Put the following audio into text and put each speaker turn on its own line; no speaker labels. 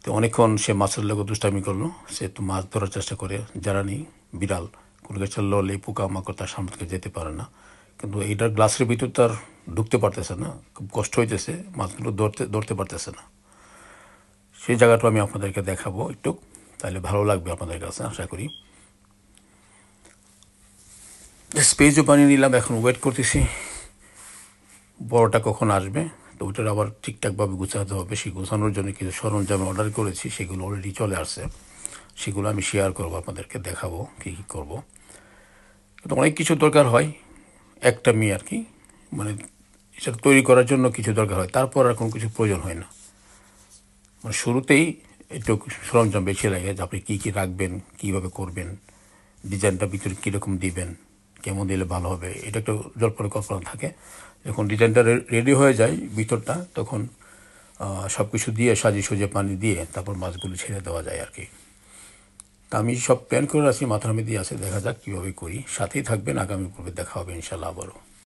তো অনেকক্ষণ সে মাছের লোক দুষ্টামি করলো, সে তো মাছ ধরার চেষ্টা করে, জারানি বিড়াল কোনো কিছু ললে পোকামাকড় তার সামনে থেকে যেতে পারে না, কিন্তু এইটার গ্লাসের ভিতর তার ঢুকতে পারতেছে না, খুব কষ্ট হইতেছে, মাছগুলো ধরতে পারতেছে না। সেই জায়গাটা আমি আপনাদেরকে দেখাবো একটু, তাহলে ভালো লাগবে আপনাদের কাছে আশা করি। স্পেসও বানিয়ে নিলাম, এখন ওয়েট করতেছি বড়টা কখন আসবে। তো ওইটার আবার ঠিকঠাকভাবে গুছাতে হবে, সেই গোছানোর জন্য কিছু সরঞ্জাম অর্ডার করেছি, সেগুলো অলরেডি চলে আসছে, সেগুলো আমি শেয়ার করবো, আপনাদেরকে দেখাবো কী কী করবো। কিন্তু অনেক কিছু দরকার হয় একটা মেয়ে আর কি, মানে সেটা তৈরি করার জন্য কিছু দরকার হয়, তারপর আর কোনো কিছু প্রয়োজন হয় না। মানে শুরুতেই একটু সরঞ্জাম বেশি লাগে, যে আপনি কী কী রাখবেন, কীভাবে করবেন, ডিজাইনটা ভিতরে কীরকম দিবেন, কেমন দিলে ভালো হবে, এটা একটু জল্পনা কল্পনা থাকে। যখন ডিজাইনটা রেডি হয়ে যায় ভিতরটা, তখন সব কিছু দিয়ে সাজিয়ে সুজিয়ে পানি দিয়ে তারপর মাছগুলো ছেড়ে দেওয়া যায় আর কি। তা আমি সব প্ল্যান করে রাখছি, মাথার মধ্যে আছে, দেখা যাক কীভাবে করি। সাথেই থাকবেন, আগামী পর্বে দেখা হবে ইনশাল্লাহ আবারও।